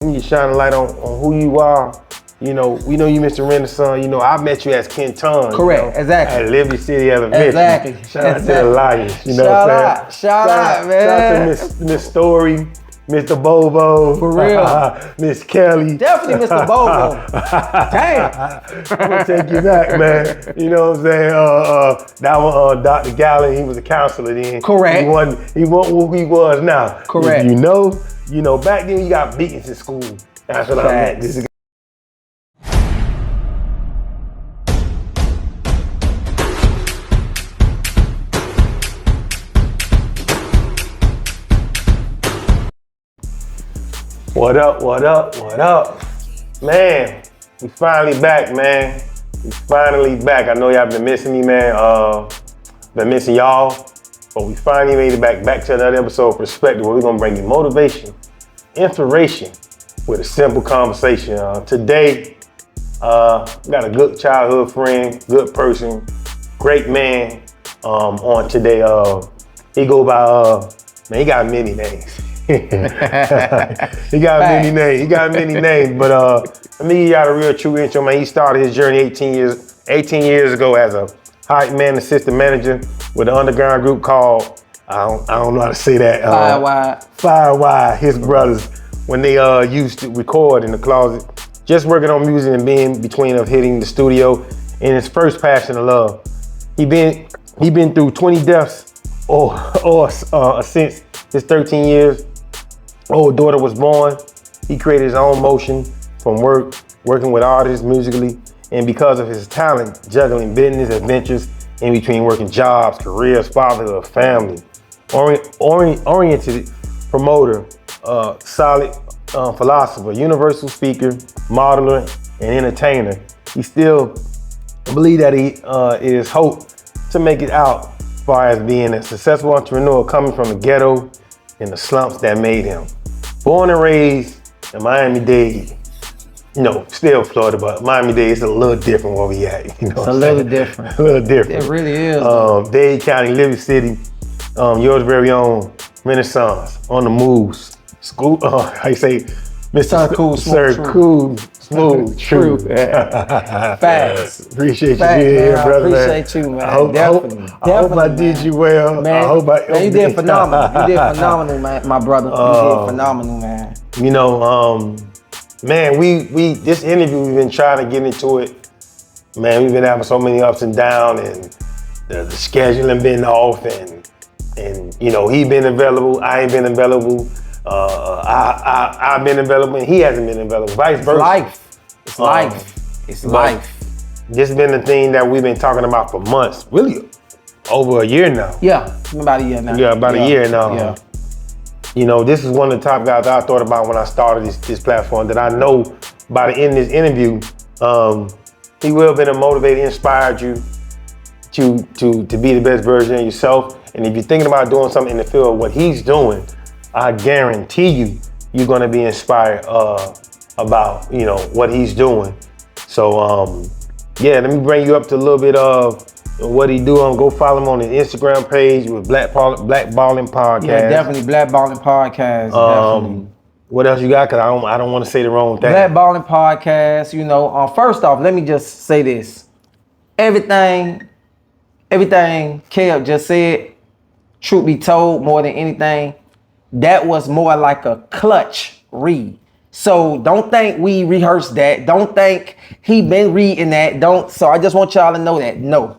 You shine a light on who you are. You know, we know you Mr. Renaissance. You know, I met you as Ken Ton. Correct, you know, exactly. At Liberty City Elementary. Exactly. Shout out to the Lions. You know shout what I'm saying? Shout out, man. Shout out to Miss Story, Mr. Bobo. For real. Miss Kelly. Definitely Mr. Bobo. Damn. I'm gonna take you back, man. You know what I'm saying? That one, Dr. Gallen, he was a counselor then. Correct. He wasn't what he was now. Correct. If you know, back then you got beatings in school. That's what I meant. This is What up? Man, we finally back, man. We finally back. I know y'all been missing me, man. Been missing y'all. But we finally made it back to another episode of Perspective, where we're gonna bring you motivation, inspiration, with a simple conversation. Today, got a good childhood friend, good person, great man on today. He go by, man, he got many names. He got many names, but let me give y'all a real true intro, man. He started his journey 18 years ago as a hype man assistant manager with an underground group called, I don't know how to say that. Firewire. His brothers, when they used to record in the closet, just working on music and being between of hitting the studio in his first passion of love. He been through 20 deaths or since his 13 years old daughter was born. He created his own motion from working with artists musically, and because of his talent, juggling business adventures in between working jobs, careers, fatherhood, family, oriented promoter, solid philosopher, universal speaker, modeler, and entertainer. He still believe that it is hope to make it out as far as being a successful entrepreneur coming from the ghetto and the slumps that made him. Born and raised in Miami-Dade, still Florida, but Miami-Dade is a little different where we at. It's a little different. A little different. It really is. Dade County, Liberty City, yours very own Renaissance, on the moves. School, how you say, Mr. Cool, Smooth, true. Facts. Appreciate you being here, brother. Appreciate you, man. I hope I did you well. Man, you did phenomenal. You did phenomenal, man, my brother. You did phenomenal, man. Man, we this interview, we've been trying to get into it. Man, we've been having so many ups and downs, and the scheduling been off, and he been available, I ain't been available. I've been available and he hasn't been available. Vice versa. It's life. This has been the thing that we've been talking about for months, really over a year now. Yeah, about a year now. Yeah, about a year now. Yeah. This is one of the top guys I thought about when I started this platform, that I know by the end of this interview, he will have been motivated, inspired you to be the best version of yourself. And if you're thinking about doing something in the field of what he's doing, I guarantee you're gonna be inspired about what he's doing. So let me bring you up to a little bit of what he do. Go follow him on his Instagram page with Blackballing Podcast. Yeah, definitely Blackballing Podcast. Definitely. What else you got? Cause I don't want to say the wrong thing. Blackballing Podcast. First off, let me just say this: everything Kev just said, truth be told, more than anything, that was more like a clutch read. So don't think we rehearsed that. Don't think he been reading that. So I just want y'all to know that. No,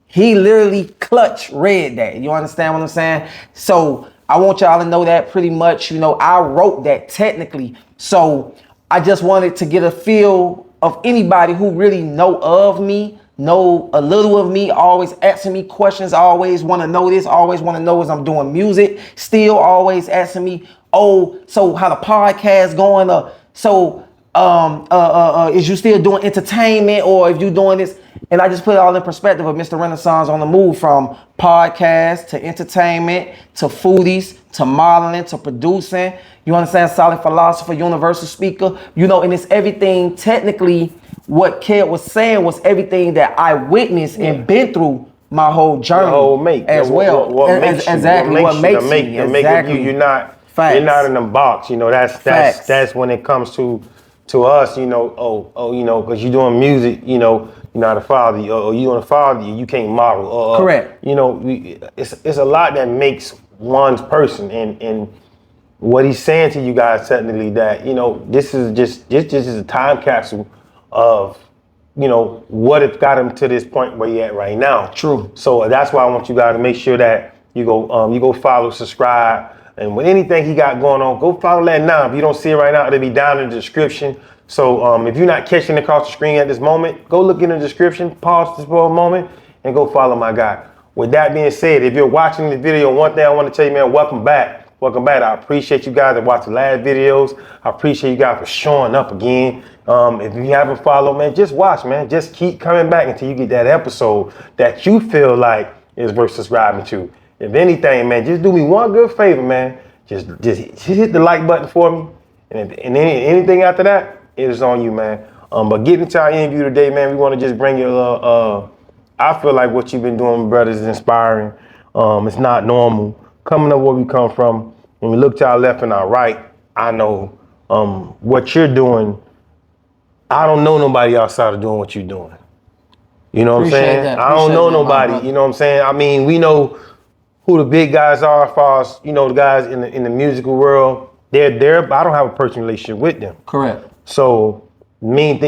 he literally clutch read that. You understand what I'm saying? So I want y'all to know that pretty much, I wrote that technically. So I just wanted to get a feel of anybody who really know of me, know a little of me, always asking me questions, always want to know this, always want to know as I'm doing music, still always asking me, so how the podcast going? Is you still doing entertainment, or if you doing this? And I just put it all in perspective of Mr. Renaissance on the move, from podcast to entertainment to foodies to modeling to producing. You understand? Solid philosopher, universal speaker, and it's everything. Technically, what Kev was saying was everything that I witnessed and been through my whole journey as well. What makes you. Exactly. You're not Facts. You're not in the box. You know, that's when it comes to us. You know, you know, because you're doing music. You know, you're not a father. Or you doing a father, you can't model. Correct. You know, it's a lot that makes one's person, and what he's saying to you guys technically that, you know, this is just a time capsule of, you know, what it got him to this point where you're at right now. True. So that's why I want you guys to make sure that you go follow, subscribe, and with anything he got going on, go follow that now. If you don't see it right now, it'll be down in the description. So if you're not catching it across the screen at this moment, go look in the description, pause this for a moment, and go follow my guy. With that being said, if you're watching the video, one thing I want to tell you, man, welcome back. Welcome back. I appreciate you guys that watched the last videos. I appreciate you guys for showing up again. If you haven't followed, man, just watch, man. Just keep coming back until you get that episode that you feel like is worth subscribing to. If anything, man, just do me one good favor, man. Just hit the like button for me. And anything after that, it is on you, man. But getting into our interview today, man, we want to just bring you I feel like what you've been doing, brothers, is inspiring. It's not normal. Coming up where we come from, when we look to our left and our right, I know what you're doing. I don't know nobody outside of doing what you're doing. You know what I'm saying? I don't know nobody. You know what I'm saying? I mean, we know who the big guys are as far as, you know, the guys in the musical world. They're there, but I don't have a personal relationship with them. Correct. So the main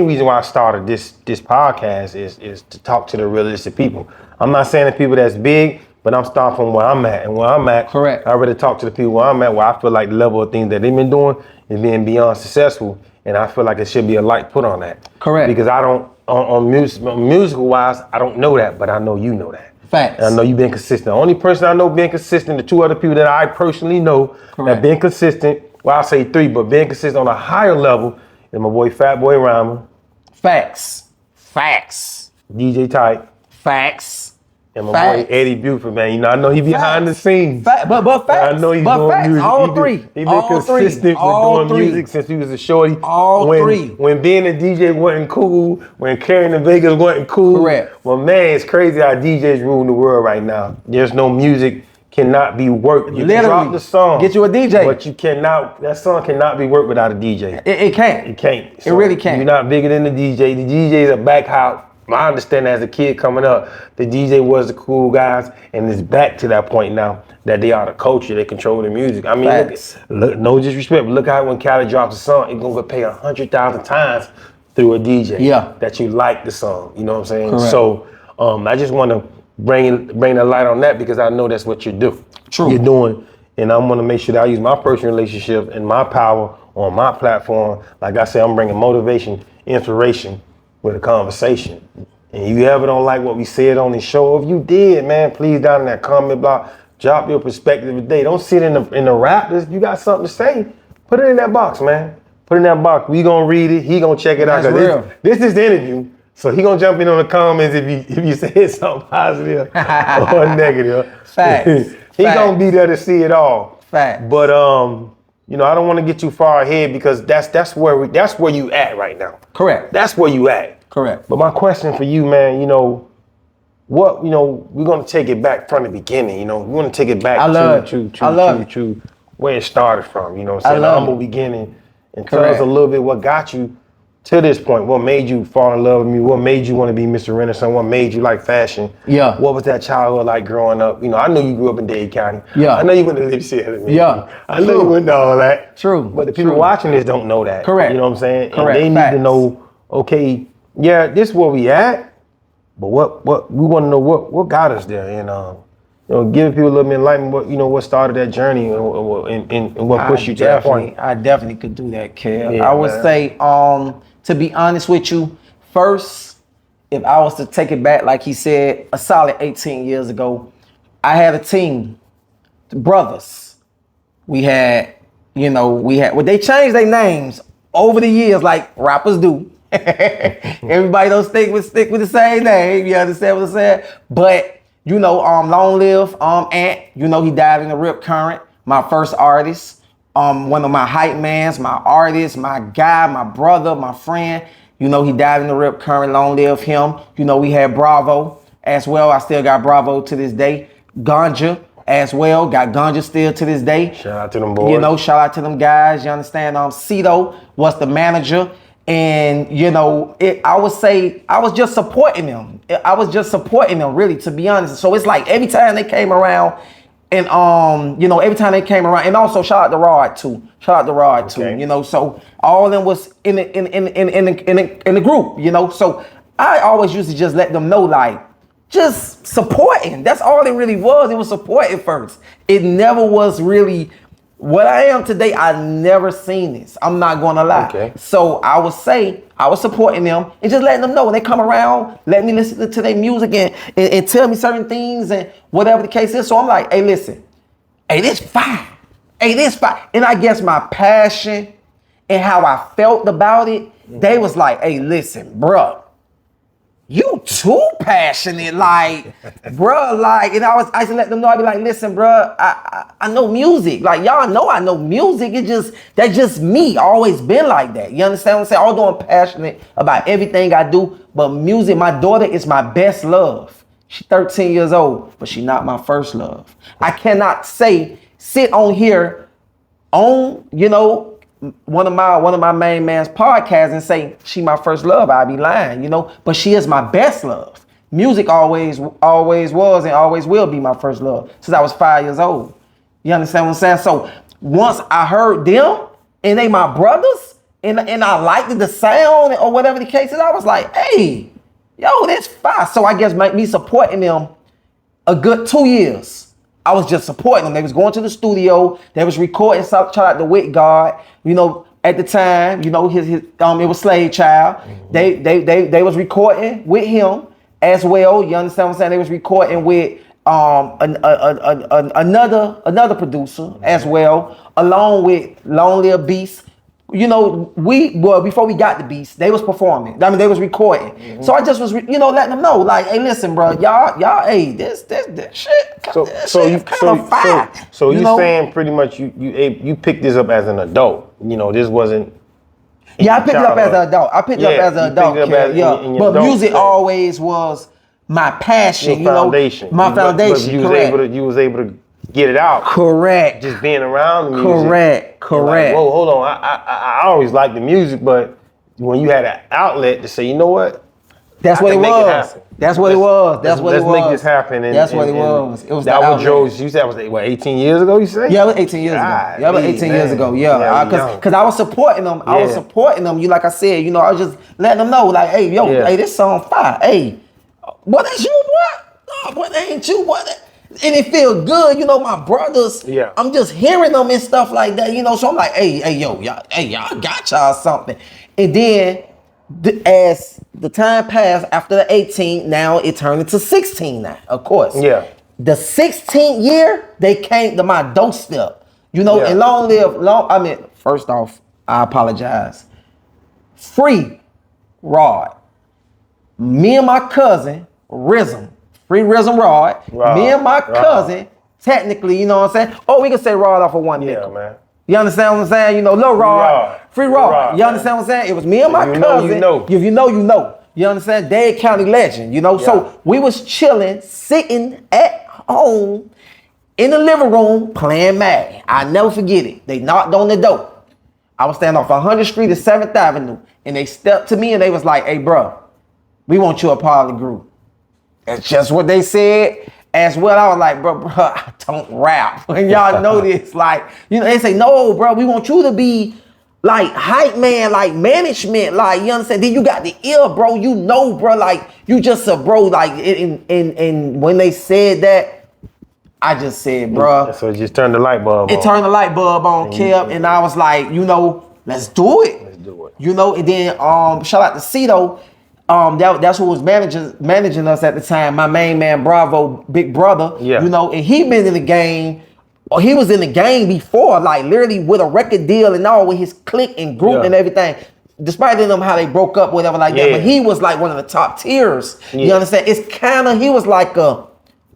reason why I started this podcast is to talk to the realistic people. I'm not saying the people that's big, but I'm starting from where I'm at. And where I'm at, correct, I already talked to the people where I'm at, where I feel like the level of things that they've been doing is being beyond successful. And I feel like it should be a light put on that. Correct. Because I don't, on musical wise, I don't know that, but I know you know that. Facts. And I know you've been consistent. The only person I know being consistent, the two other people that I personally know that been consistent, well, I'll say three, but being consistent on a higher level is my boy Fat Boy Rhymer. Facts. DJ Type. Facts. And my boy Eddie Buford, man. You know, I know he behind the scenes. But facts. I know he's doing music. All three. He been consistent with doing music since he was a shorty. When being a DJ wasn't cool, when carrying the Vegas wasn't cool. Correct. Well, man, it's crazy how DJs ruling the world right now. There's no music cannot be worked. You can drop the song. Get you a DJ. But you cannot, that song cannot be worked without a DJ. It can't. It can't. So it really can't. You're not bigger than the DJ. The DJ's a back house. My understanding as a kid coming up, the DJ was the cool guys, and it's back to that point now that they are the culture, they control the music. I mean, look, no disrespect, but look how when Khaled drops a song, it's gonna get paid 100,000 times through a DJ. Yeah. That you like the song, you know what I'm saying? Correct. So I just want to bring the light on that because I know that's what you do. True. You're doing, and I want to make sure that I use my personal relationship and my power on my platform. Like I said, I'm bringing motivation, inspiration, with a conversation. And you ever don't like what we said on this show, if you did, man, please down in that comment block, drop your perspective today. Don't sit in the rap. You got something to say, put it in that box, man. Put it in that box. We gonna read it. He gonna check it out. This is the interview. So he gonna jump in on the comments if you said something positive or negative. Facts. He gonna be there to see it all. Facts. But you know, I don't want to get too far ahead because that's where you at right now. Correct. That's where you at. Correct. But my question for you, man, you know, we're gonna take it back from the beginning. You know, we want to take it back to where it started from. You know, what I'm saying, the humble beginning, and tell us a little bit what got you to this point. What made you fall in love with me? What made you want to be Mr. Renaissance? What made you like fashion? Yeah. What was that childhood like growing up? You know, I know you grew up in Dade County. Yeah. I know you went to Liberty City. Yeah. I know you went to all that. True. But the people watching this don't know that. Correct. You know what I'm saying? Correct. And they need to know, okay, yeah, this is where we at, but what we want to know what got us there, and you know, giving people a little bit of enlightenment, what started that journey and what pushed you to that point. I definitely could do that, Kev. Yeah, I would say, to be honest with you, first, if I was to take it back, like he said, a solid 18 years ago, I had a team, the brothers. We had, well, they changed their names over the years, like rappers do. Everybody don't stick with the same name. You understand what I'm saying? But long live Ant. He died in the Rip Current. My first artist, one of my hype mans, my artist, my guy, my brother, my friend. He died in the Rip Current. Long live him. We had Bravo as well. I still got Bravo to this day. Ganja. as well. Got Ganja still to this day. Shout out to them boys. You know, shout out to them guys. You understand? Cito was the manager. And, you know, I would say I was just supporting them. I was just supporting them, really, to be honest. So it's like every time they came around, and you know, every time they came around, and also shout out to Rod too. Shout out to Rod too. You know, so all of them was in the group. You know, so I always used to just let them know, like, just supporting. That's all it really was. It was supporting first. It never was really what I am today. I never seen this. I'm not gonna lie. Okay. So I would say I was supporting them and just letting them know when they come around, let me listen to their music and tell me certain things and whatever the case is. So I'm like, hey, listen, hey, this fire. Hey, this fire. And I guess my passion and how I felt about it, they was like, hey, listen, bruh, you too passionate, like, bruh, like, and I used to let them know, I'd be like, listen, bruh, I know music. Like, y'all know I know music. That's just me. Always been like that. You understand what I'm saying? Although I'm passionate about everything I do, but music, my daughter is my best love. She's 13 years old, but she's not my first love. I cannot sit on here on, you know, one of my main man's podcasts and say she my first love. I'd be lying, you know, but she is my best love. Music always was and always will be my first love since I was 5 years old. You understand what I'm saying? So once I heard them and they my brothers and I liked the sound or whatever the case is, I was like, hey, yo, that's fire. So I guess me supporting them a good 2 years. I was just supporting them. They was going to the studio. They was recording. Shout out to Wit God. You know, at the time, you know, his it was Slave Child. Mm-hmm. They was recording with him as well. You understand what I'm saying? They was recording with another producer as well, along with Lonely Beast. You know, before we got the beats, they was performing. I mean, they was recording. Mm-hmm. So I just was, letting them know, like, hey, listen, bro, y'all, hey, this shit. So you saying pretty much you picked this up as an adult. You know, this wasn't. Yeah, I picked it up as an adult. But music always was my passion. Foundation. My foundation. You was able to get it out. Correct. Just being around the music. Correct. Like, whoa, hold on. I always liked the music, but when you had an outlet to say, you know what? That's what it was. Let's make this happen. That's what it was. It was that what drove. You said it was 18 years ago. You say? Yeah, it was 18 years ago. Yeah, it was 18 years ago. Yeah, because I was supporting them. I was supporting them. You, like I said, I was just letting them know, like, hey, hey, this song fire. Hey, what that's you? What? No, what ain't you? What? And it feel good, my brothers. Yeah. I'm just hearing them and stuff like that, So I'm like, hey, y'all got y'all something. And then as the time passed, after the 18, now it turned into 16 now, of course. Yeah. The 16th year, they came to my doorstep, and first off, I apologize. Free Rod. Me and my cousin, Rhythm. Free Rhythm Rod. Me and my cousin, technically, you know what I'm saying? Oh, we can say Rod off of one nickel. Yeah, man. You understand what I'm saying? Lil Rod. Free Rod. You understand what I'm saying? It was me and my cousin. If you know, you know. You understand? Dade County legend, Yeah. So we was chilling, sitting at home in the living room playing Madden. I never forget it. They knocked on the door. I was standing off 100th Street and 7th Avenue. And they stepped to me and they was like, hey, bro, we want you a part of the group. That's just what they said. As well, I was like, bro, I don't rap. And y'all know this. Like, they say, no, bro, we want you to be like hype man, like management. Like, you understand? Then you got the ear, bro. Bro, like, you just a bro. Like, and when they said that, I just said, bro. So it just turned the light bulb on. It turned the light bulb on, Kev. And I was like, let's do it. Let's do it. And then shout out to Cito. That's who was managing us at the time. My main man, Bravo, big brother. Yeah. And he been in the game, or he was in the game before, like literally with a record deal and all, with his clique and group and everything. Despite them how they broke up, whatever like that, but he was like one of the top tiers. Yeah. You understand? He was like a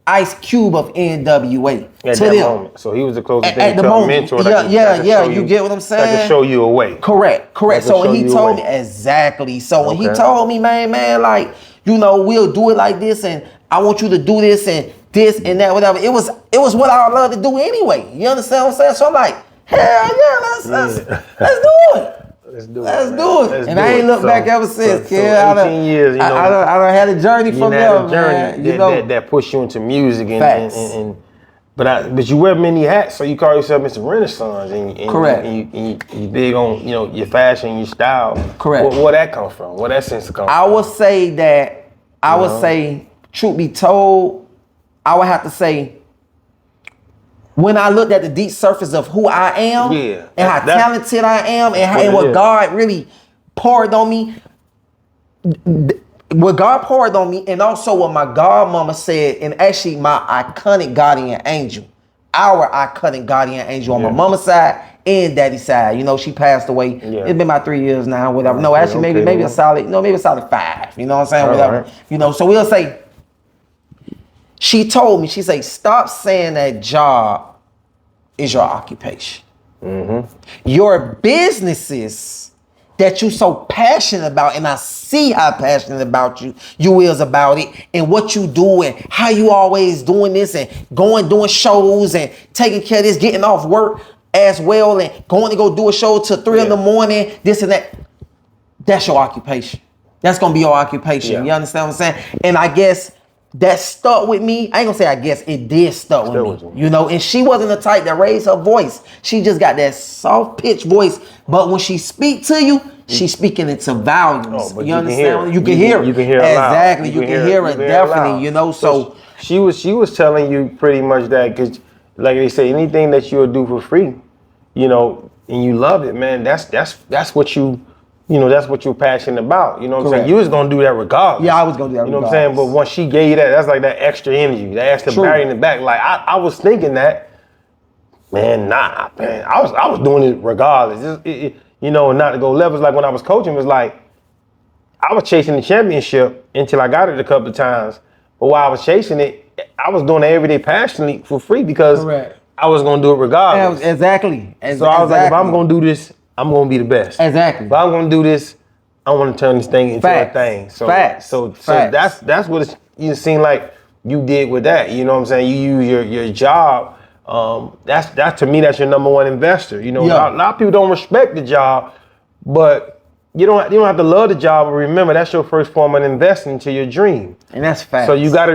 Ice Cube of NWA at that moment. So he was the closest thing to a mentor. You get what I'm saying? That could show you a way. Correct. So when he told me exactly. So when he told me, man, like, we'll do it like this, and I want you to do this, and this and that, whatever. It was what I love to do anyway. You understand what I'm saying? So I'm like, hell yeah, let's do it. Let's do it. And I ain't looked back ever since, kid. 18 years, you know. I done had a journey from there, man. You know, that pushed you into music but you wear many hats, so you call yourself Mr.renaissance, and correct. And you big on your fashion, your style. Correct. Where that come from? Where that sense come from? I would say that truth be told, I would have to say, when I looked at the deep surface of who I am and how talented I am and what God really poured on me, what God poured on me, and also what my godmama said, and actually my iconic guardian angel, our iconic guardian angel on my mama's side and daddy's side. You know, she passed away. Yeah. It's been about 3 years now, whatever. No, actually maybe a solid, maybe a solid 5. You know what I'm saying? Whatever. Right. You know, so we'll say, she told me, she said, stop saying that job is your occupation. Your businesses that you so passionate about, and I see how passionate about you is about it, and what you do, and how you always doing this, and doing shows, and taking care of this, getting off work as well, and going to go do a show till 3 in the morning, this and that. That's your occupation. That's gonna be your occupation. Yeah. You understand what I'm saying? And I guess that stuck with me. I ain't gonna say I guess, it did stuck with me. You know, and she wasn't the type that raised her voice. She just got that soft pitched voice. But when she speak to you, she's speaking into volumes. You understand? You can hear it. You can hear it. Exactly. You can hear it definitely. You know, so she was telling you pretty much that, because like they say, anything that you'll do for free, you know, and you love it, man, that's what that's what you're passionate about. You know what I'm saying? You was gonna do that regardless. Yeah, I was gonna do that regardless. You know what I'm saying? But once she gave you that, that's like that extra energy, that extra battery in the back. Like I was thinking that, man, I was doing it regardless. Not to go levels. Like when I was coaching, it was like I was chasing the championship until I got it a couple of times. But while I was chasing it, I was doing it every day passionately for free because I was gonna do it regardless. Exactly. So I was like, if I'm gonna do this, I'm gonna be the best. Exactly. If I'm gonna do this, I want to turn this thing into a thing. So that's what it seemed like you did with that. You know what I'm saying? You use your job. That's to me, that's your number one investor. You know, a lot of people don't respect the job, but you don't have to love the job. But remember, that's your first form of investing into your dream. And that's fact. So you got.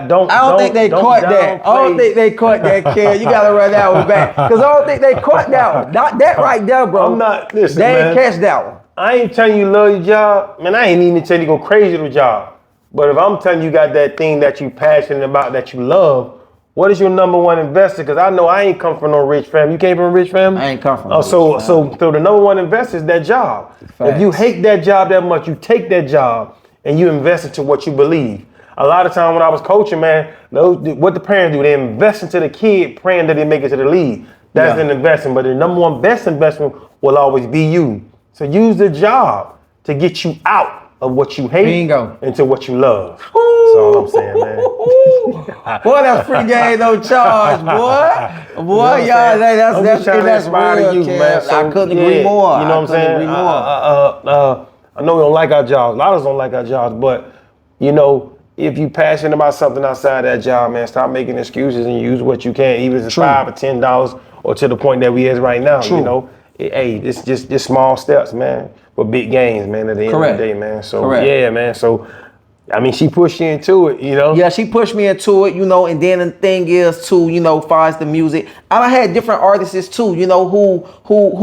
Don't. I don't think they caught that. I don't think they caught that, kid. You gotta run that one back, because I don't think they caught that one. Not that right there, bro. I'm not. Listen, they ain't catch that one. I ain't telling you love your job, man. I ain't even telling you go crazy with the job. But if I'm telling you got that thing that you passionate about, that you love, what is your number one investor? Because I know I ain't come from no rich family. You came from a rich family? I ain't come from. So the number one investor is that job. Facts. If you hate that job that much, you take that job and you invest into what you believe. A lot of time when I was coaching, man, what the parents do, they invest into the kid, praying that they make it to the league. That's an investment. But the number one best investment will always be you. So use the job to get you out of what you hate into what you love. That's all I'm saying, man. Boy, that's free game, no charge, boy. Boy, y'all, that's real, you, man. So, I couldn't agree more. You know what I'm saying? I know we don't like our jobs. A lot of us don't like our jobs, but you know, if you passionate about something outside that job, man, stop making excuses and use what you can, even if it's $5 or $10 or to the point that we is right now. You know, hey, it's just small steps, man, but big gains, man, at the end of the day, man. So yeah, man. So I mean, she pushed you into it, you know? Yeah, she pushed me into it, you know, and then the thing is too, you know, as far as the music, I had different artists too, you know, who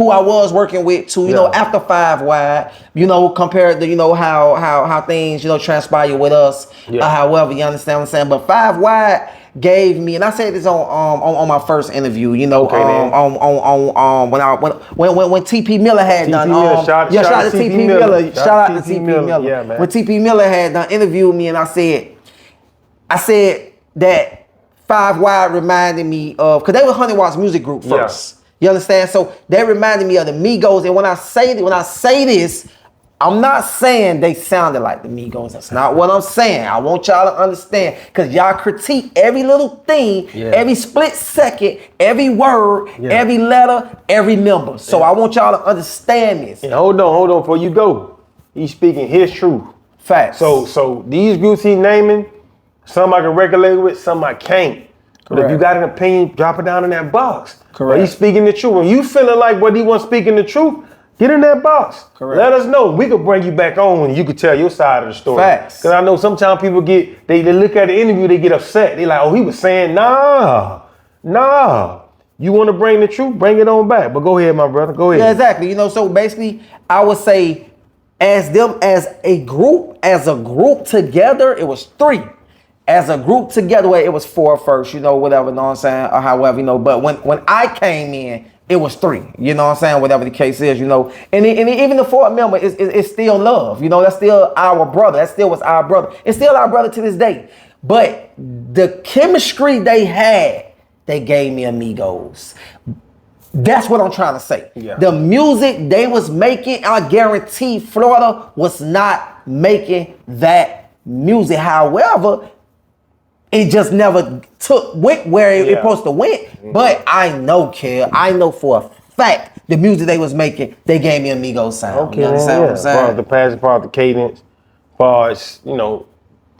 I was working with too, you know, after 5 Wide, you know, compared to, you know, how things, you know, transpire with us, however, you understand what I'm saying? But 5 Wide gave me, and I said this on my first interview, you know, when TP Miller had done, shout out to TP Miller, shout out to TP Miller. Yeah, man. When TP Miller had done interviewed me, and I said that 5 Wide reminded me of, because they were 100 Watts music group first. You understand? So they reminded me of the Migos, and when I say this, I'm not saying they sounded like the Migos. That's not what I'm saying. I want y'all to understand, because y'all critique every little thing, every split second, every word, every letter, every number. So I want y'all to understand this. And hold on, before you go. He's speaking his truth. Facts. So these groups he's naming, Some I can regulate with, some I can't. But if you got an opinion, drop it down in that box. Correct. But he's speaking the truth. When you feeling like what he wants speaking the truth, get in that box. Correct. Let us know. We could bring you back on and you could tell your side of the story. Facts. Because I know sometimes people they look at the interview, they get upset. They like, oh, he was saying, nah. You want to bring the truth, bring it on back. But go ahead, my brother. Go ahead. Yeah, exactly. You know, so basically, I would say as a group together, it was 3. As a group together, well, it was 4 first, you know, whatever, you know what I'm saying, or however, you know. But when I came in, it was 3, you know what I'm saying, whatever the case is, you know. And even the 4th member is still love, you know, that's still our brother. That still was our brother. It's still our brother to this day. But the chemistry they had, they gave me amigos. That's what I'm trying to say. Yeah. The music they was making, I guarantee Florida was not making that music. However, it just never went where it supposed to went. But I know, kid. I know for a fact the music they was making, they gave me amigos sound. Okay, you understand what I'm saying? Far as the passion, far as the cadence, far as, you know,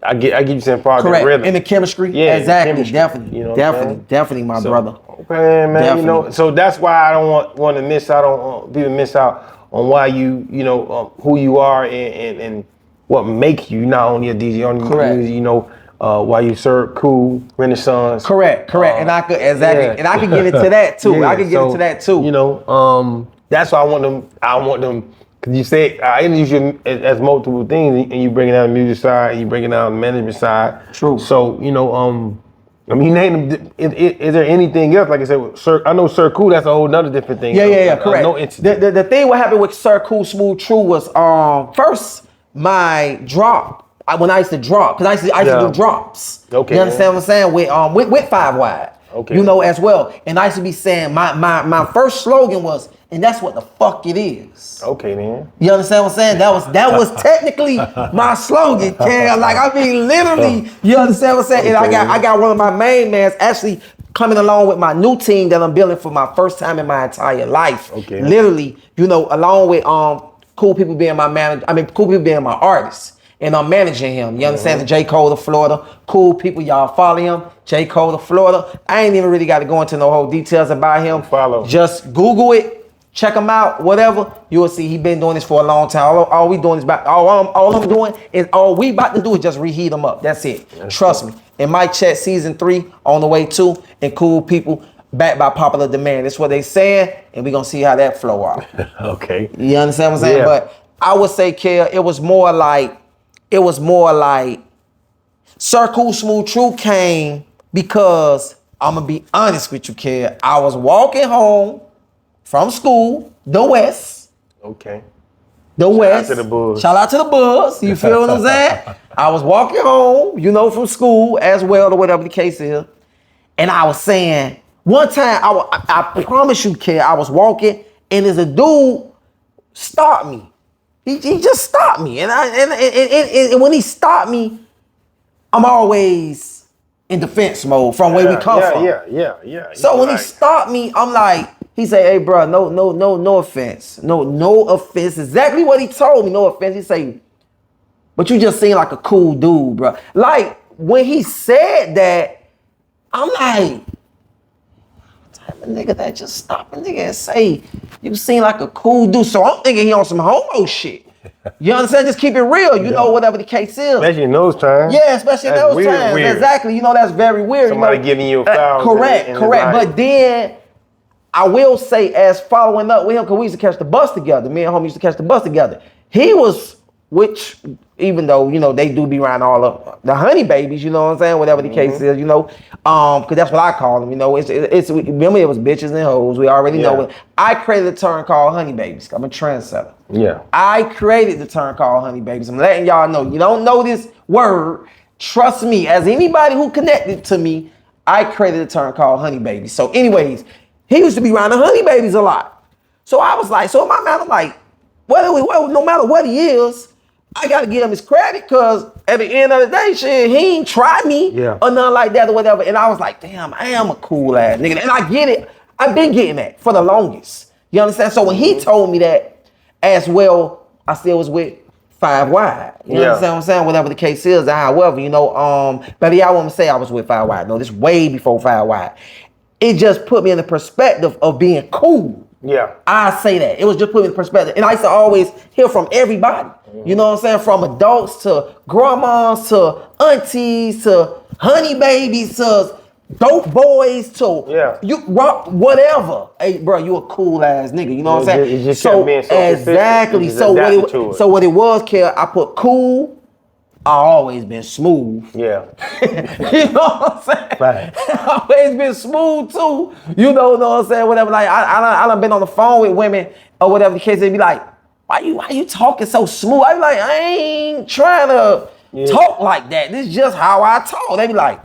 I get you saying far as the Correct. rhythm. And the chemistry. Yeah, exactly. chemistry, Definitely. you know definitely, my brother. Okay, man. Definitely. You know, so that's why I don't want to miss out on people miss out on why you know who you are and what make you not only a DJ, only Correct. music, you know, why you serve cool Renaissance. Correct. And I could and I could get into that too. Yeah, I could get into that too. You know, that's why I want them. Cause you say I introduce you as multiple things, and you bringing out the music side, and you bringing out the management side. True. So you know, I mean, you name them. Is there anything else? Like I said, Sir, I know Sir Cool. That's a whole nother different thing. Yeah. Correct. No incident. The thing what happened with Sir Cool Smooth True was first my drop. When I used to drop, because I used to do drops. Okay. You understand what I'm saying? With 5 Wide. Okay. You know, as well. And I used to be saying my first slogan was, and that's what the fuck it is. Okay, man. You understand what I'm saying? That was technically my slogan, Cam. Like, I mean, literally, you understand what I'm saying? Okay. And I got one of my main mans actually coming along with my new team that I'm building for my first time in my entire life. Okay. Literally, you know, along with Cool People being my manager, Cool People being my artist. And I'm managing him. You understand? The J. Cole of Florida. Cool People, y'all follow him. J. Cole of Florida. I ain't even really got to go into no whole details about him. Follow. Just Google it. Check him out. Whatever. You will see he been doing this for a long time. All we doing is all I'm doing is all we about to do is just reheat him up. That's it. Trust me. In my chat, season 3 on the way too. And Cool People backed by popular demand. That's what they saying. And we gonna see how that flow out. Okay. You understand what I'm saying? Yeah. But I would say, Kel, it was more like Sir Cool Smooth True came because I'm gonna be honest with you, kid. I was walking home from school, the West. Okay. The West. Shout out to the Bulls. Shout out to the Bulls. You feel what I'm saying? I was walking home, you know, from school as well, or whatever the case is. And I was saying, one time, I promise you, kid, I was walking and there's a dude stopped me. He just stopped me, and when he stopped me, I'm always in defense mode from where we come from. Yeah. So when he stopped me, I'm like, he said, "Hey, bro, no offense, no offense." Exactly what he told me, no offense. He say, "But you just seem like a cool dude, bro." Like when he said that, I'm like, what type of nigga that just stop a nigga and say, "You seem like a cool dude"? So I'm thinking he on some homo shit. You understand? Just keep it real. You know, whatever the case is. Especially in those times. Yeah, especially in those times. Weird. Exactly. You know, that's very weird. Somebody you know? giving you a foul. Correct. But then I will say, as following up with him, because we used to catch the bus together. Me and homie used to catch the bus together. He was, which, even though, you know, they do be around all of the honey babies, you know what I'm saying? Whatever the case is, you know. Because that's what I call them, you know. Remember, it was bitches and hoes. We already know it. I created a term called honey babies. I'm a trendsetter. Yeah. I created the term called honey babies. I'm letting y'all know. You don't know this word. Trust me, as anybody who connected to me, I created a term called honey babies. So anyways, he used to be around the honey babies a lot. So I was like, so in my mind, I'm like, well, no matter what he is, I gotta give him his credit, because at the end of the day, shit, he ain't tried me or nothing like that or whatever. And I was like, damn, I am a cool ass nigga. And I get it. I've been getting that for the longest. You understand? So when he told me that as well, I still was with 5 Wide. You Yeah. understand what I'm saying? Whatever the case is. However, you know, baby, I won't say I was with 5 Wide. No, this way before 5 Wide. It just put me in the perspective of being cool. Yeah. I say that. It was just put me in perspective. And I used to always hear from everybody. You know what I'm saying? From adults to grandmas to aunties to honey babies to dope boys to you rock whatever. Hey, bro, you a cool ass nigga. You know what I'm saying? It just kept being so exactly. So what it was, Kel, I put cool. I always been smooth. Yeah. You know what I'm saying? Right. I always been smooth too. You know what I'm saying? Whatever. Like I done been on the phone with women or whatever the case. They be like, why you talking so smooth? I be like, I ain't trying to talk like that. This is just how I talk. They be like,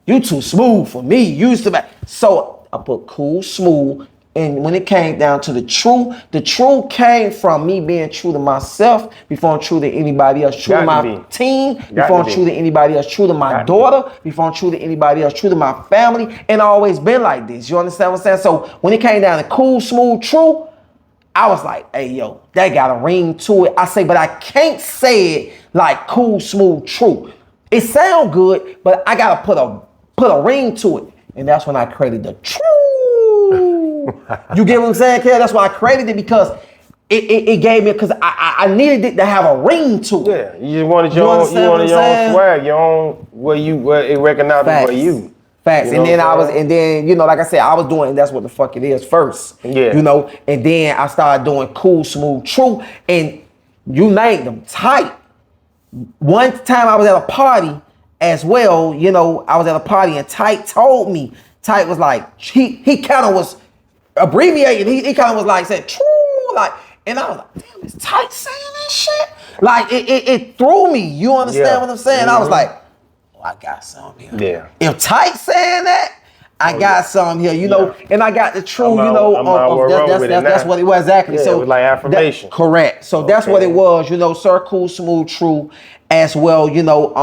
you too smooth for me. You used to be. So I put cool, smooth. And when it came down to the truth came from me being true to myself before I'm true to anybody else. True to my team before I'm true to anybody else. True to my daughter before I'm true to anybody else. True to my family. And I always been like this. You understand what I'm saying? So when it came down to cool, smooth, true, I was like, hey, yo, that got a ring to it. I say, but I can't say it like cool, smooth, true. It sound good, but I got to put a ring to it. And that's when I created the true. You get what I'm saying, Kel? That's why I created it, because it gave me, because I needed it to have a ring to it. Yeah, you just wanted your own swag, your own where it recognizable for you. Facts. And then you know, like I said, I was doing, that's what the fuck it is first. Yeah. You know, and then I started doing cool, smooth, true, and you named them, tight. One time I was at a party as well, you know, I was at a party and Tight told me, Tight was like, he kind of was abbreviating. He kind of was like, said, true, like, and I was like, damn, is Tight saying that shit? Like, it threw me. You understand what I'm saying? I was like, oh, I got something here. Yeah. If Tight saying that, I got something here, you know, and I got the true, that's what it was, exactly. Yeah, so it was like affirmation. Correct. So that's what it was, you know, Sir Cool, Smooth, True as well, you know,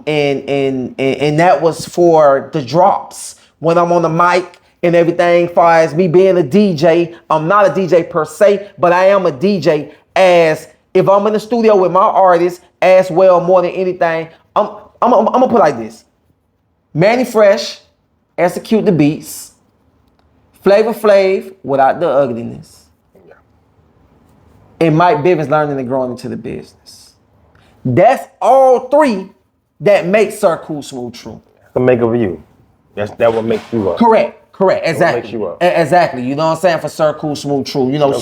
and that was for the drops. When I'm on the mic and everything, far as me being a DJ, I'm not a DJ per se, but I am a DJ, as if I'm in the studio with my artists as well, more than anything, I'm gonna put it like this. Manny Fresh, execute the beats. Flavor Flav, without the ugliness. And Mike Bivens learning and growing into the business. That's all three that make Sir Cool, Smooth, True. The make of you. That what makes you up. Correct. Exactly. What makes you up. Exactly. You know what I'm saying? For Sir Cool, Smooth, True. You know,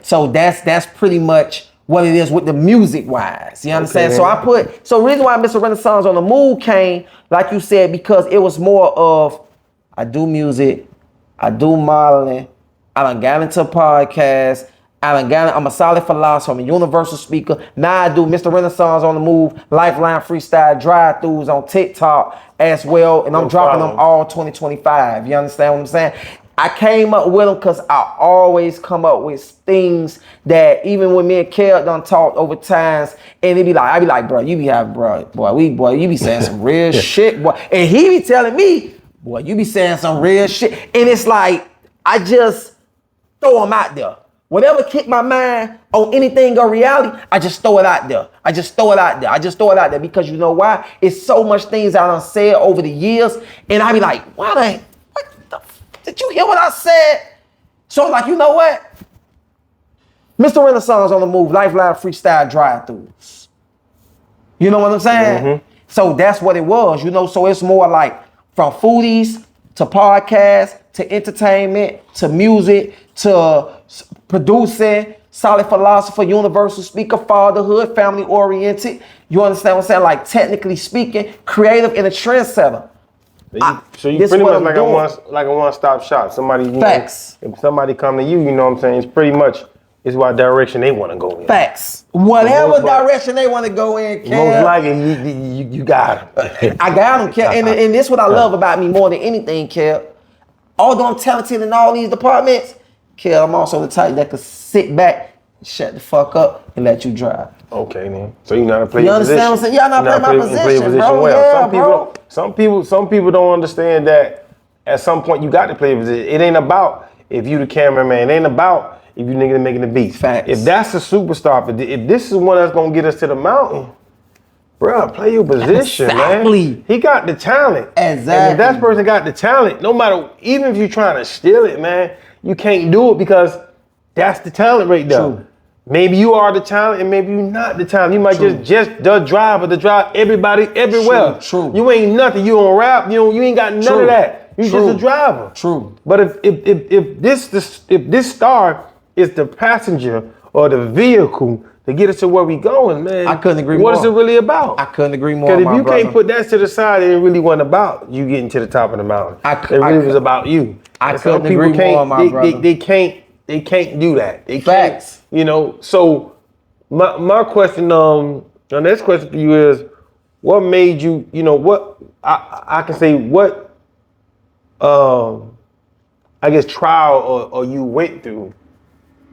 so that's pretty much what it is with the music wise. You understand? So the reason why Mr. Renaissance on the Move came, like you said, because it was more of, I do music, I do modeling, I done got into podcasts, I'm a solid philosopher, I'm a universal speaker. Now I do Mr. Renaissance on the Move, Lifeline Freestyle drive-thrus on TikTok as well, and I'm dropping them all 2025. You understand what I'm saying? I came up with them because I always come up with things that even when me and Kel done talked over times, and I be like, bro, you be having, you be saying some real shit, boy. And he be telling me, boy, you be saying some real shit. And it's like, I just throw them out there. Whatever kick my mind on anything or reality, I just throw it out there. I just throw it out there because you know why? It's so much things I done said over the years, and I be like, what the did you hear what I said? So I'm like, you know what? Mr. Renaissance on the Move, Lifeline Freestyle drive-thrus. You know what I'm saying? Mm-hmm. So that's what it was, you know? So it's more like from foodies to podcasts to entertainment to music to producing, solid philosopher, universal speaker, fatherhood, family oriented. You understand what I'm saying? Like technically speaking, creative and a trendsetter. So you pretty much like a one-stop shop. Somebody, Facts. If somebody come to you, you know what I'm saying? It's pretty much, it's what direction they want to go in. Facts. Whatever direction they want to go in, Kel. Most likely, you got them. I got them, Kel. And this is what I love about me more than anything, Kel. Although I'm talented in all these departments, Kel, I'm also the type that could sit back, shut the fuck up, and let you drive. Okay, man. So you know how to play your position. You understand what I'm saying? Y'all not playing my position, bro. Well. Some people don't understand that at some point you got to play a position. It ain't about if you the cameraman. It ain't about if you niggas making the beats. Facts. If that's a superstar, if this is one that's gonna get us to the mountain, bro, play your position, Exactly. man. He got the talent. Exactly. And if that person got the talent, no matter, even if you're trying to steal it, man, you can't do it because that's the talent right there. True. Maybe you are the talent and maybe you're not the talent. You might just the drive everybody everywhere. True. You ain't nothing. You don't rap. You ain't got none of that. You just a driver. True. But if this star is the passenger or the vehicle to get us to where we going, man, I couldn't agree more. What is it really about? I couldn't agree more. Because if you can't put that to the side, it really wasn't about you getting to the top of the mountain. It really was about you. I couldn't agree more, my brother. They can't do that. They Facts. can't, you know. So my question, the next question for you is, what made you, you know, what I can say, what I guess trial or you went through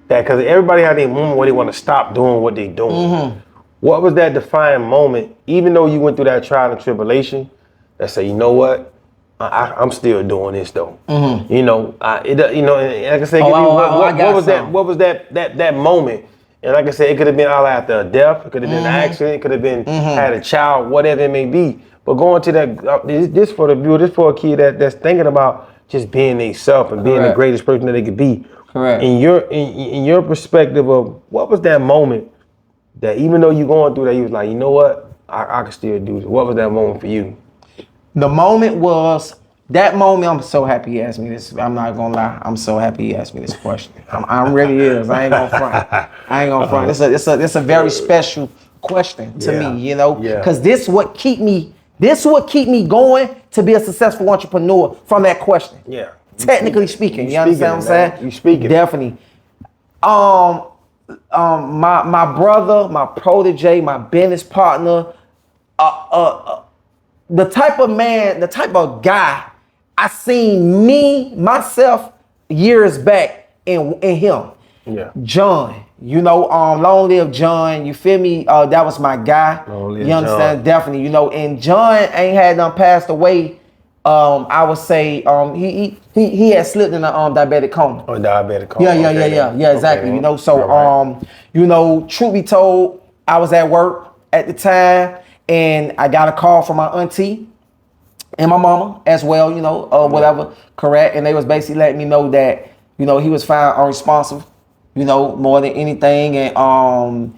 that, because everybody had their moment where they want to stop doing what they doing. Mm-hmm. What was that defining moment, even though you went through that trial and tribulation, that say, you know what? I'm still doing this though. Mm-hmm. You know, you know, and like I said, what was that moment? And like I said, it could have been all after a death, it could have been an accident, it could have been had a child, whatever it may be. But going to that, this for the viewer, this for a kid that's thinking about just being themselves and being the greatest person that they could be. Correct. In your perspective of what was that moment that even though you're going through that, you was like, you know what, I can still do this. What was that moment for you? The moment was, that moment, I'm so happy he asked me this. I'm not gonna lie. I'm so happy he asked me this question. I'm really is. I ain't gonna front. It's a very special question to me, you know? Because this what keep me going to be a successful entrepreneur from that question. Yeah. Technically speaking, you understand what I'm saying? You speaking. Definitely. My brother, my protege, my business partner, the type of man, the type of guy I seen myself years back in him. Yeah. John, you know, long live John, you feel me? That was my guy. You understand? John. Definitely, you know, and John ain't had done passed away. I would say he had slipped in a diabetic coma. Oh, diabetic coma. Yeah, exactly. Okay, you know, so you know, truth be told, I was at work at the time and I got a call from my auntie and my mama as well, you know, whatever, correct. And they was basically letting me know that, you know, he was found unresponsive, you know, more than anything. And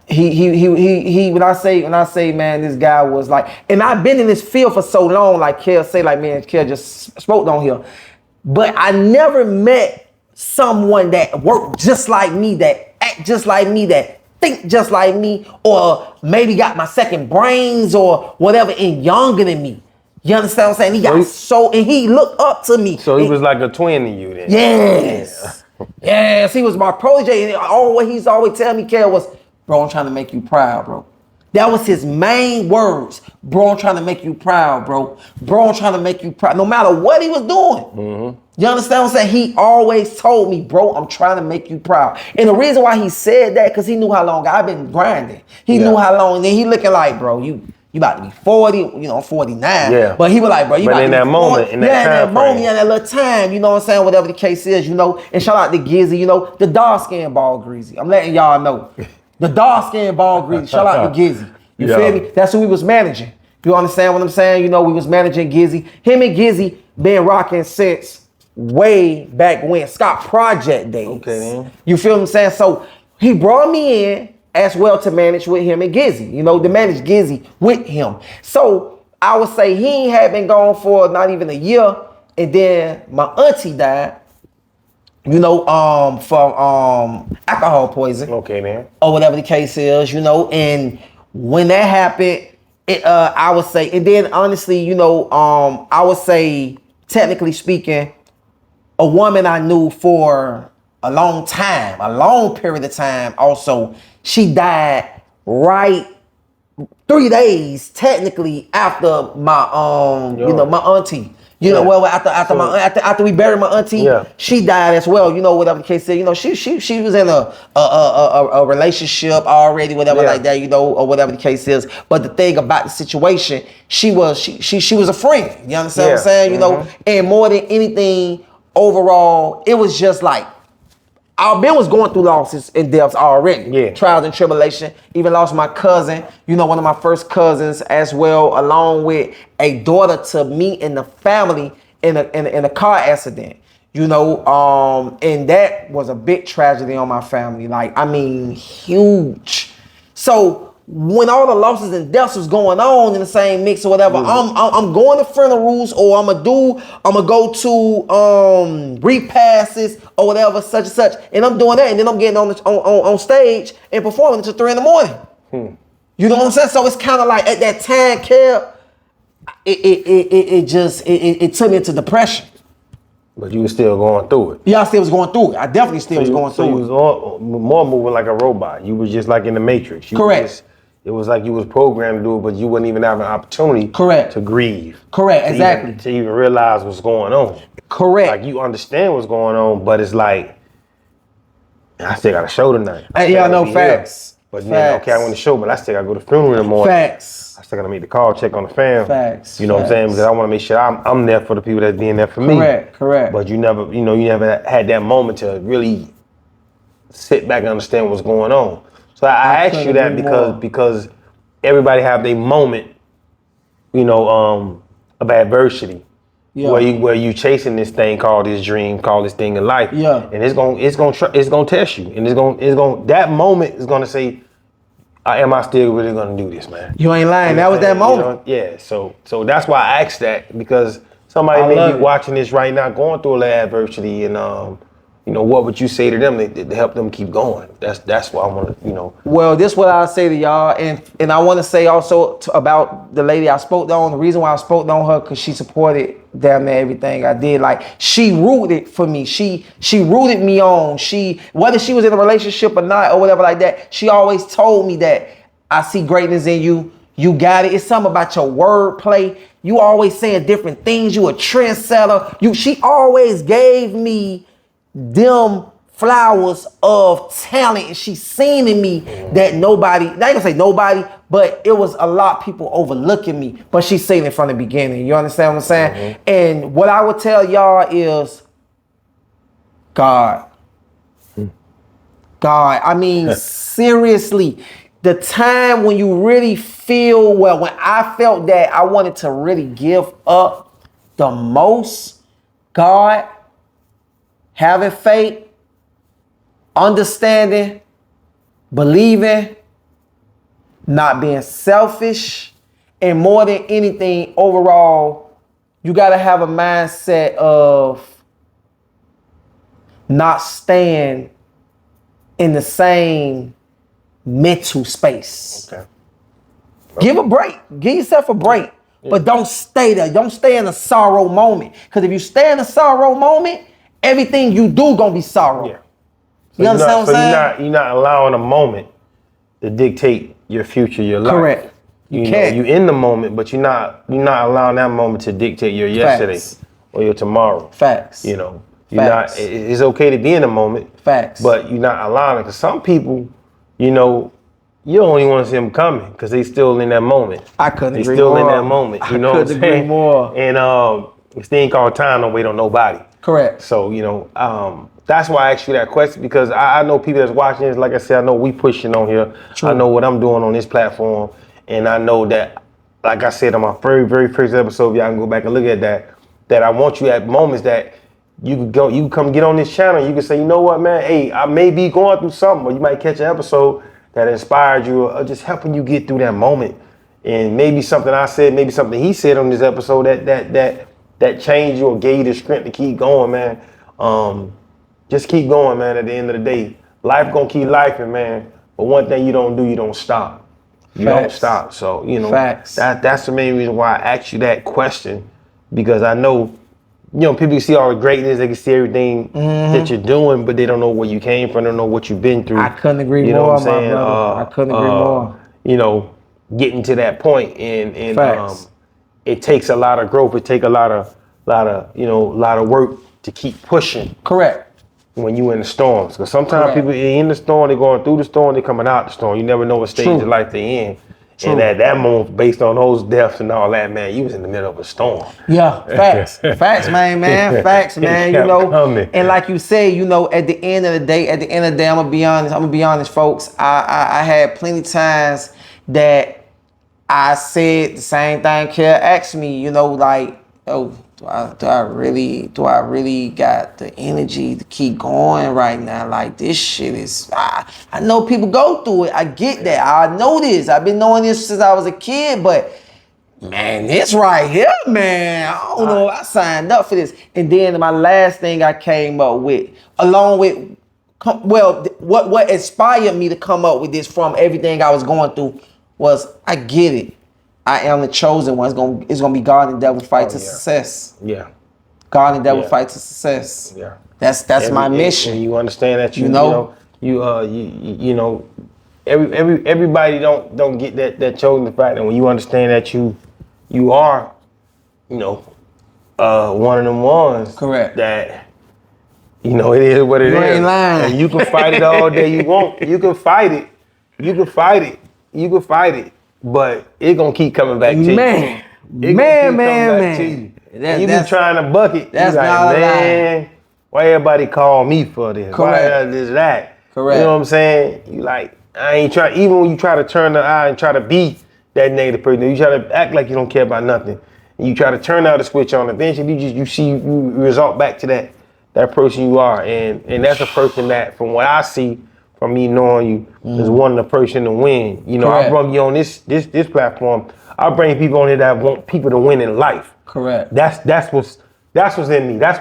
he when I say, man, this guy was like, and I've been in this field for so long, like Kel say, like, man, Kel just spoke on here. But I never met someone that worked just like me, that act just like me, that think just like me, or maybe got my second brains or whatever, and younger than me. You understand what I'm saying? And he looked up to me. So he was like a twin to you then? Yes. Yeah. Yes, he was my protege. And all what he's always telling me, Kel, was, bro, I'm trying to make you proud, bro. That was his main words. Bro, I'm trying to make you proud, bro. Bro, I'm trying to make you proud. No matter what he was doing. Mm-hmm. You understand what I'm saying? He always told me, bro, I'm trying to make you proud. And the reason why he said that, because he knew how long I've been grinding. He knew how long. And then he looking like, bro, you about to be 40, you know, 49. Yeah. But he was like, bro, you about to be 40. In that little time, you know what I'm saying? Whatever the case is, you know. And shout out to Gizzy, you know, the dark-skinned ball greasy. I'm letting y'all know. The dark-skinned ball greasy. Shout out to Gizzy. You feel me? That's who we was managing. You understand what I'm saying? You know, we was managing Gizzy. Him and Gizzy been rocking since way back when, Scott Project days. Okay, man. You feel what I'm saying? So he brought me in as well to manage with him and Gizzy, you know, to manage Gizzy with him. So I would say he had been gone for not even a year, and then my auntie died, you know, from alcohol poison. Okay, man. Or whatever the case is, you know, and when that happened, I would say, and then honestly, you know, I would say, technically speaking, a woman I knew for a long time, a long period of time also, she died right 3 days technically after my you know, my auntie. You know, well, after we buried my auntie, she died as well. You know, whatever the case is, you know, she was in a relationship already, whatever like that, you know, or whatever the case is. But the thing about the situation, she was a friend. You understand what I'm saying? You know, and more than anything, overall, it was just like Our Ben was going through losses and deaths already. Yeah. Trials and tribulation. Even lost my cousin, one of my first cousins as well, along with a daughter to me and the family in a car accident. And that was a big tragedy on my family. Like, I mean, huge. So when all the losses and deaths was going on in the same mix or whatever, I'm going to funerals, or I'm gonna go to repasses or whatever, such and such, and I'm doing that, and then I'm getting on stage and performing until 3 a.m. You know what I'm saying? So it's kind of like at that time, Kev, it took me into depression. But you were still going through it. Yeah, I still was going through it. I definitely still was going through it. So you was more moving like a robot. You was just like in the Matrix. Correct. It was like you was programmed to do it, but you wouldn't even have an opportunity to grieve. Correct, exactly. To even realize what's going on. Correct. Like you understand what's going on, but it's like, I still got a show tonight. Yeah, I know, facts. But then, okay, I went to show, but I still got to go to the funeral in the morning. Facts. I still got to make the call, check on the fam. Facts. You know what I'm saying? Because I want to make sure I'm there for the people that's being there for me. Correct. But you never had that moment to really sit back and understand what's going on. So I asked you that because everybody have their moment, of adversity. Yeah. Where you chasing this thing called this dream, called this thing in life. Yeah. And it's gonna test you. And that moment is gonna say, am I still really gonna do this, man? You ain't lying. That was that moment. Yeah. So that's why I asked that, because somebody may be watching this right now going through a lot of adversity, and what would you say to them to help them keep going? That's what I want to, Well, this is what I say to y'all, and I want to say also about the lady I spoke on. The reason why I spoke on her, because she supported damn near everything I did. Like, she rooted for me. She rooted me on. Whether she was in a relationship or not or whatever like that, she always told me that I see greatness in you. You got it. It's something about your wordplay. You always saying different things. You a trendsetter. She always gave me them flowers of talent, and she seen in me that nobody, not gonna say nobody, but it was a lot of people overlooking me, but she seen it from the beginning. You understand what I'm saying? And what I would tell y'all is God. I mean, seriously, the time when you really feel, when I felt that I wanted to really give up the most, God, having faith, understanding, believing, not being selfish, and more than anything, overall, you got to have a mindset of not staying in the same mental space. Okay. Give a break. Give yourself a break. Yeah. But don't stay there. Don't stay in a sorrow moment. Because if you stay in a sorrow moment, everything you do gonna be sorrow. Yeah. So you understand what I'm saying? You're not allowing a moment to dictate your future, your life. Correct. You can't. You're in the moment, but you're not allowing that moment to dictate your yesterday or your tomorrow. Facts. You're not. It's okay to be in the moment. Facts. But you're not allowing it, because some people, you don't even want to see them coming because they still in that moment. I couldn't agree more. They still in that moment. You know what I'm saying? I couldn't agree more. And this thing called time don't wait on nobody. Correct. So, that's why I asked you that question, because I know people that's watching this. Like I said, I know we pushing on here. True. I know what I'm doing on this platform. And I know that, like I said on my very, very first episode, y'all can go back and look at that I want you at moments that you can come get on this channel. You can say, you know what, man? Hey, I may be going through something, or you might catch an episode that inspired you, or just helping you get through that moment. And maybe something I said, maybe something he said on this episode that changed you or gave you the strength to keep going, man. Just keep going, man. At the end of the day, life gonna keep lifing, man. But one thing you don't stop. You don't stop. So, that's the main reason why I asked you that question, because I know, people can see all the greatness, they can see everything that you're doing, but they don't know where you came from, they don't know what you've been through. I couldn't agree more, my brother. I couldn't agree more. Getting to that point, and it takes a lot of growth. It takes a lot of work to keep pushing. Correct. When you in the storms, because sometimes people in the storm, they're going through the storm, they're coming out the storm. You never know what stage of life they're in. And at that moment, based on those deaths and all that, man, you was in the middle of a storm. Yeah, facts. Facts, man, facts, man. You know, coming. And like you say, you know, at the end of the day, I'm gonna be honest, folks. I had plenty times that I said the same thing Kel asked me, you know, like, oh, do I really got the energy to keep going right now? Like, this shit is, I know people go through it. I get that. I know this. I've been knowing this since I was a kid, but man, this right here, man, I don't know. I signed up for this. And then my last thing I came up with, along with, what inspired me to come up with this from everything I was going through was, I get it. I am the chosen one. It's gonna be God and devil fight to success. Yeah. God and devil fight to success. Yeah. That's my mission. And you understand that you know everybody don't get that chosen fight, and when you understand that you are, you know, one of them ones. Correct. That, you know, it is what it is. You ain't lying. And you can fight it all day you want. You can fight it. You can fight it. But it gonna keep coming back to you. Man. You be trying to buck it. That's you like, not man, why everybody call me for this? Correct. Why this that? Correct. You know what I'm saying? You like, I ain't trying. Even when you try to turn the eye and try to be that negative person, you try to act like you don't care about nothing. And you try to turn out the switch on. Eventually, you result back to that person you are, and that's a person that, from what I see, from me knowing you, is one of the person to win. You know, Correct. I brought you on this platform. I bring people on here that want people to win in life. Correct. That's what's in me. That's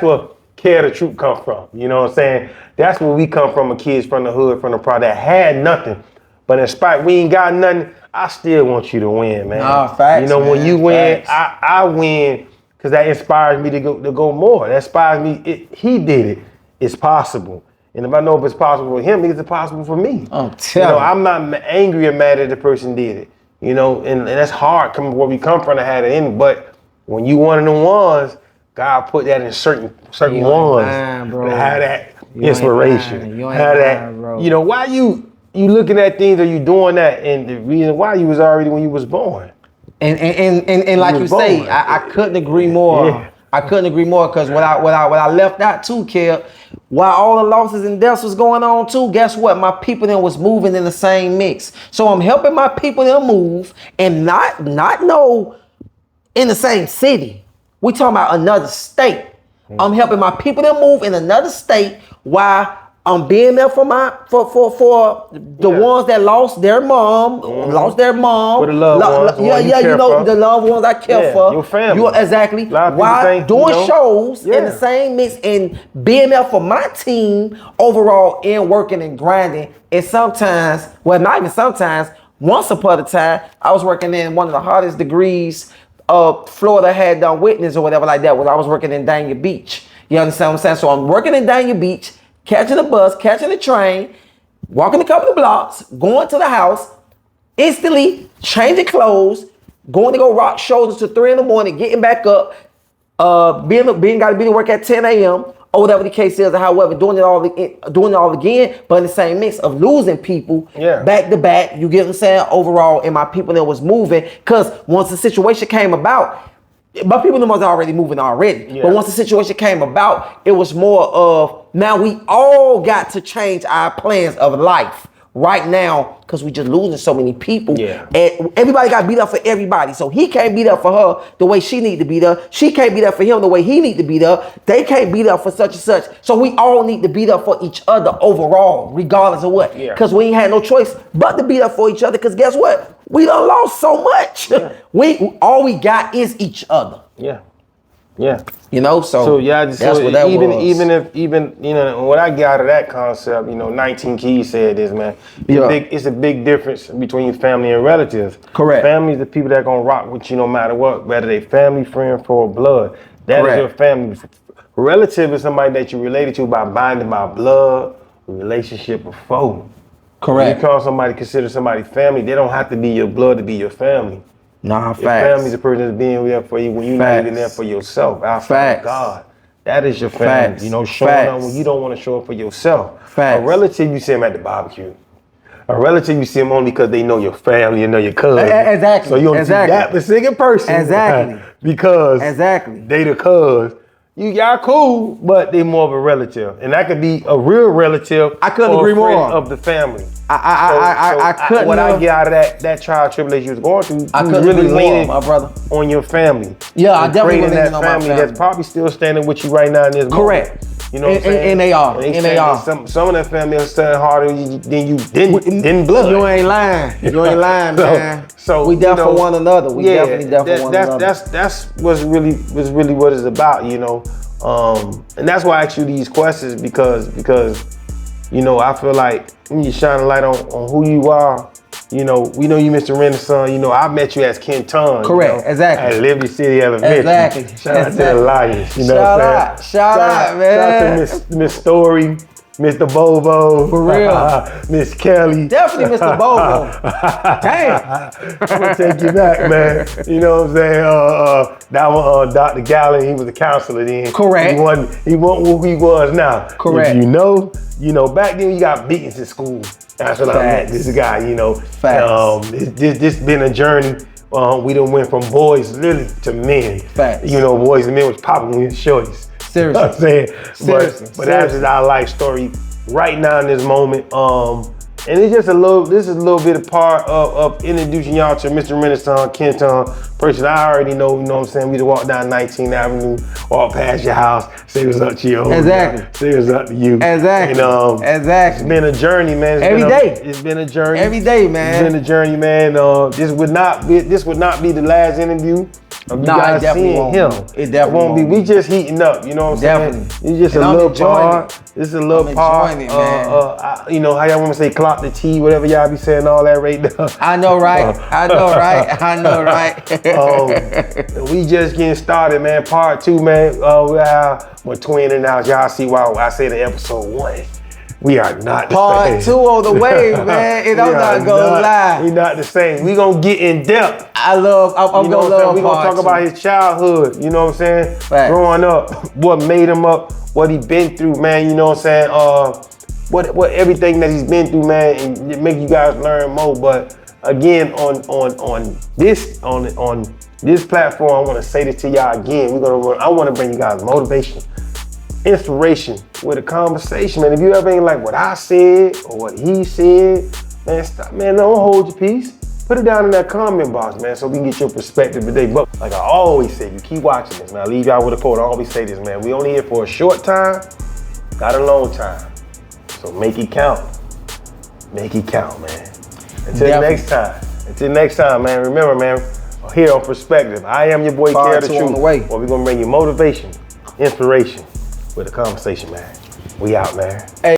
what Care the Truth come from. You know what I'm saying? That's where we come from, kids from the hood, from the product that had nothing. But in spite we ain't got nothing, I still want you to win, man. Nah, facts, you know, man, when you win, facts. I win, because that inspires me to go more. That inspires me. He did it. It's possible. And if I know if it's possible for him, it's possible for me. I'm telling you. I'm not angry or mad that the person did it. You know, and that's hard coming where we come from to have it in. But when you one of them ones, God put that in certain ones to have that inspiration. Have that, you know, why you looking at things or you doing that, and the reason why you was already when you was born. And like you say, I couldn't agree more. Yeah. I couldn't agree more, because what I left out too, Kel, while all the losses and deaths was going on too, guess what? My people then was moving in the same mix. So I'm helping my people then move, and not know in the same city. We talking about another state. I'm helping my people to move in another state while I'm being there for the ones that lost their mom, For the loved ones. You know, the loved ones I care for. Your family. Exactly. While doing shows in the same mix and being there for my team overall, and working and grinding. And sometimes, well, not even sometimes, once upon a time, I was working in one of the hardest degrees Florida had done witness or whatever like that, when I was working in Dania Beach. You understand what I'm saying? So I'm working in Dania Beach, catching the bus, catching the train, walking a couple of blocks, going to the house, instantly changing clothes, going to go rock shows until 3 a.m, getting back up, being got to be to work at 10 a.m. or whatever the case is, or however, doing it all again, but in the same mix of losing people back to back. You get what I'm saying? Overall, and my people that was moving, because once the situation came about, my people was already moving already. Yeah. But once the situation came about, it was more of, now we all got to change our plans of life right now, because we just losing so many people. Yeah. And everybody got beat up for everybody. So he can't beat up for her the way she need to beat up. She can't beat up for him the way he need to beat up. They can't beat up for such and such. So we all need to beat up for each other overall, regardless of what. Because we ain't had no choice but to beat up for each other, because guess what? We done lost so much. Yeah. All we got is each other. Yeah. Yeah. You know, so that's what that was. Even you know, what I got out of that concept, you know, 19 Keys said this, man. It's a big difference between family and relatives. Correct. Family is the people that gonna rock with you no matter what, whether they family, friend, or blood. That is your family. Relative is somebody that you related to by binding by blood, relationship, or foe. Correct. When you consider somebody family, they don't have to be your blood to be your family. Nah, facts. Your family's the person that's being there for you when you're not even there for yourself. Outside of God. That is your family. You know, showing up when you don't want to show up for yourself. Facts. A relative, you see them at the barbecue. A relative, you see them only because they know your family and know your cousin. Exactly. So you don't see that specific person. Exactly. Because Exactly. they the cuz. Y'all cool, but they more of a relative. And that could be a real relative. I couldn't agree or a friend more. of the family. I couldn't. What I get out of that trial tribulation you was going through, I you couldn't really agree more, leaning my brother. on your family. Yeah, I And definitely creating leaning that on my family. that's probably still standing with you right now in this Correct. moment. You know what I'm saying? And they are. And they are. Some of that family are standing harder than you than blood. You ain't lying. You ain't lying, man. So we there for one another. We definitely there for one another. That's what's really what it's about, you know. And that's why I ask you these questions because you know, I feel like when you shine a light on who you are, you know, we know you Mr. Renaissance, you know, I met you as Kenton. Correct, you know, exactly. At Liberty City Elementary. Exactly. Shout out to the Lions, you know shout what I'm saying? Shout out, man. Shout out to Miss Story, Mr. Bobo. For real. Miss Kelly. Definitely Mr. Bobo. Damn. I'm gonna take you back, man. You know what I'm saying? That one, Dr. Gallen, he was a counselor then. Correct. He wasn't who he was now. Correct. If you know, back then you got beatings in school. That's when I met this guy, you know. Facts. This been a journey. We done went from boys literally to men. Facts. You know, boys and men was popping with shorties. Seriously. You know what I'm saying? Seriously. But that's just our life story right now in this moment. And it's just this is a little bit of part of introducing y'all to Mr. Renaissance, Kenton, person I already know, you know what I'm saying? We just walk down 19th Avenue, walk past your house, say what's up to you. Exactly. Say what's up to you. Exactly. And, exactly. It's been a journey, man. It's been a journey. Every day, man. It's been a journey, man. This would not be the last interview of you guys seeing him. It definitely won't be. We just heating up, you know what I'm saying? It's just and a I'm little enjoying part. This is a little part. It, man. You know how y'all want to say clock the T, whatever y'all be saying all that right now. I know, right? I know, right? I know, right? We just getting started, man. Part 2, man. We're twinning out. Y'all see why I say the episode 1. We are not the Part same. 2 on the way, man. It don't not go lie. We not the same. We gonna get in depth. I'm gonna love. We gonna talk about his childhood. You know what I'm saying? Facts. Growing up, what made him up, what he been through, man. You know what I'm saying? What everything that he's been through, man, and it make you guys learn more. But again, on this platform, I want to say this to y'all again. I want to bring you guys motivation, inspiration with a conversation, man. If you ever ain't like what I said or what he said, man, stop, man. Don't hold your peace. Put it down in that comment box, man, so we can get your perspective today. But like I always say, you keep watching this, man. I leave y'all with a quote. I always say this, man. We only here for a short time, not a long time. So make it count. Make it count, man. Until next time, man. Remember, man, here on Perspective, I am your boy, Care the Truth. Where we're gonna bring you motivation, inspiration with a conversation, man. We out, man. Hey.